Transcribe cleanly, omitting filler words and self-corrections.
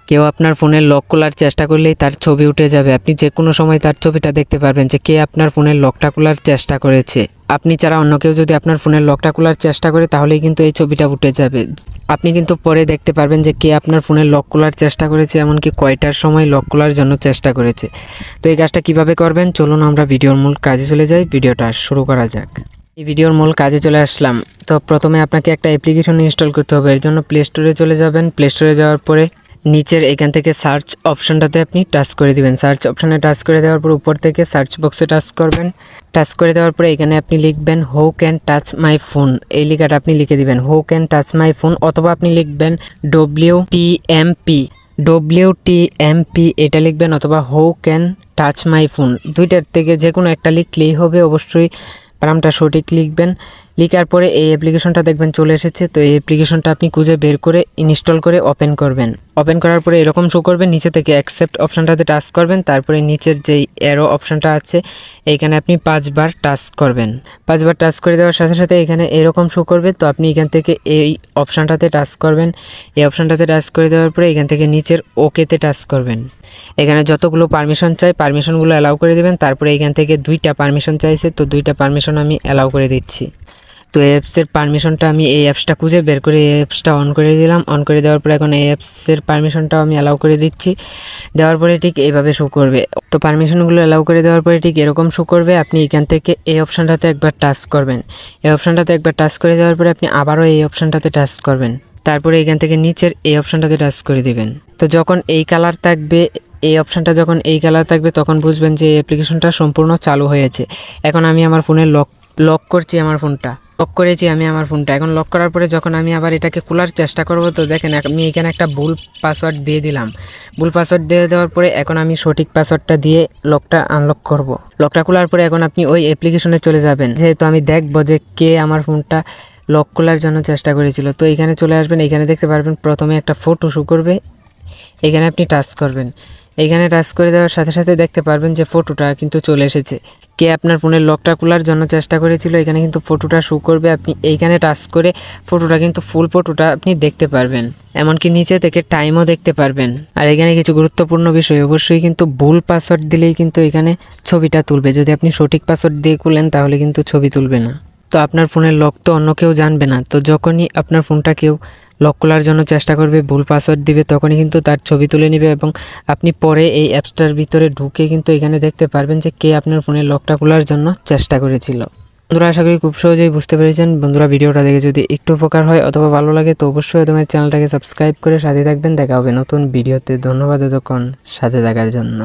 কেউ আপনার ফোনের লক খোলার চেষ্টা করলেই তার ছবি উঠে যাবে। আপনি যে কোনো সময় তার ছবিটা দেখতে পারবেন যে কে আপনার ফোনের লকটা খোলার চেষ্টা করেছে। আপনি ছাড়া অন্য কেউ যদি আপনার ফোনের লকটা খোলার চেষ্টা করে তাহলেই কিন্তু এই ছবিটা উঠে যাবে। আপনি কিন্তু পরে দেখতে পারবেন যে কে আপনার ফোনের লক খোলার চেষ্টা করেছে, এমনকি কয়টার সময় লক খোলার জন্য চেষ্টা করেছে। তো এই কাজটা কিভাবে করবেন চলুন আমরা ভিডিওর মূল কাজে চলে যাই। ভিডিওটা শুরু করা যাক। এই ভিডিওর মূল কাজে চলে আসলাম। তো প্রথমে আপনাকে একটা অ্যাপ্লিকেশন ইনস্টল করতে হবে। এর জন্য প্লে স্টোরে চলে যাবেন। প্লে স্টোরে যাওয়ার পরে নিচের এখান থেকে সার্চ অপশনটাতে আপনি টাচ করে দিবেন। সার্চ অপশনে টাচ করে দেওয়ার পর উপর থেকে সার্চ বক্সে টাচ করবেন। টাচ করে দেওয়ার পরে এখানে আপনি লিখবেন who can touch my phone, এই লেখাটা আপনি লিখে দিবেন who can touch my phone, অথবা আপনি লিখবেন WTMP এটা লিখবেন, অথবা who can touch my phone, দুইটার থেকে যে কোনো একটা লিখলেই হবে। অবশ্যই নামটা সঠিক লিখবেন। লিখার পরে এই অ্যাপ্লিকেশনটা দেখবেন চলে এসেছে। তো এই অ্যাপ্লিকেশনটা আপনি খুঁজে বের করে ইনস্টল করে ওপেন করবেন। ওপেন করার পরে এরকম শো করবে, নিচে থেকে অ্যাকসেপ্ট অপশনটাতে টাচ করবেন। তারপরে নিচের যেই অ্যারো অপশনটা আছে এইখানে আপনি 5 বার টাচ করবেন। 5 বার টাচ করে দেওয়ার সাথে সাথে এখানে এরকম শো করবে। তো আপনি এখান থেকে এই অপশনটাতে টাচ করবেন। এই অপশনটাতে টাচ করে দেওয়ার পরে এখান থেকে নিচের ওকেতে টাচ করবেন। এখানে যতগুলো পারমিশন চাই পারমিশনগুলো অ্যালাউ করে দেবেন। তারপরে এখান থেকে 2টা পারমিশন চাইছে, তো 2টা পারমিশন আমি অ্যালাউ করে দিচ্ছি। তো অ্যাপসের পারমিশনটা আমি এই অ্যাপসটা খুঁজে বের করে এই অ্যাপসটা অন করে দিলাম। অন করে দেওয়ার পরে এখন এই অ্যাপসের পারমিশনটাও আমি অ্যালাউ করে দিচ্ছি। দেওয়ার পরে ঠিক এইভাবে শো করবে। তো পারমিশনগুলো অ্যালাউ করে দেওয়ার পরে ঠিক এরকম শো করবে। আপনি এখান থেকে এই অপশানটাতে একবার টাচ করবেন। এই অপশানটাতে একবার টাচ করে দেওয়ার পরে আপনি আবারও এই অপশানটাতে টাচ করবেন। তারপরে এখান থেকে নিচের এই অপশানটাতে টাচ করে দিবেন। তো যখন এই কালার থাকবে, এই অপশানটা যখন এই কালার থাকবে তখন বুঝবেন যে এই অ্যাপ্লিকেশনটা সম্পূর্ণ চালু হয়েছে। এখন আমি আমার ফোনে লক করছি, আমার ফোনটা লক করেছি আমি আমার ফোনটা। এখন লক করার পরে যখন আমি আবার এটাকে খোলার চেষ্টা করব, তো দেখেন আমি এখানে একটা ভুল পাসওয়ার্ড দিয়ে দিলাম। ভুল পাসওয়ার্ড দিয়ে দেওয়ার পরে এখন আমি সঠিক পাসওয়ার্ডটা দিয়ে লকটা আনলক করব। লকটা খোলার পরে এখন আপনি ওই অ্যাপ্লিকেশনে চলে যাবেন। যেহেতু আমি দেখবো যে কে আমার ফোনটা লক খোলার জন্য চেষ্টা করেছিল। তো এখানে চলে আসবেন। এখানে দেখতে পারবেন প্রথমে একটা ফটো শো করবে, এখানে আপনি টাচ করবেন। এইখানে টাচ করে দেওয়ার সাথে সাথে দেখতে পারবেন যে ফটোটা কিন্তু চলে এসেছে। কে আপনার ফোনের লকটা খোলার জন্য চেষ্টা করেছিল এখানে কিন্তু ফটোটা শো করবে। আপনি এইখানে টাচ করে ফটোটা কিন্তু ফুল ফটোটা আপনি দেখতে পারবেন, এমনকি নিচে থেকে টাইমও দেখতে পারবেন। আর এখানে কিছু গুরুত্বপূর্ণ বিষয়, অবশ্যই কিন্তু ভুল পাসওয়ার্ড দিলেই কিন্তু এখানে ছবিটা তুলবে। যদি আপনি সঠিক পাসওয়ার্ড দিয়ে খুলেন তাহলে কিন্তু ছবি তুলবে না। তো আপনার ফোনের লক তো অন্য কেউ জানবে না। তো যখনই আপনার ফোনটা কেউ লক খোলার জন্য চেষ্টা করবে, ভুল পাসওয়ার্ড দিবে, তখনই কিন্তু তার ছবি তুলে নেবে এবং আপনি পরে এই অ্যাপসটার ভিতরে ঢুকে কিন্তু এখানে দেখতে পারবেন যে কে আপনার ফোনের লকটা খোলার জন্য চেষ্টা করেছিল। বন্ধুরা আশা করি খুব সহজেই বুঝতে পেরেছেন। বন্ধুরা ভিডিওটা দেখে যদি একটু উপকার হয় অথবা ভালো লাগে তো অবশ্যই তোমার চ্যানেলটাকে সাবস্ক্রাইব করে সাথে থাকবেন। দেখা হবে নতুন ভিডিওতে। ধন্যবাদ এতক্ষণ সাথে থাকার জন্য।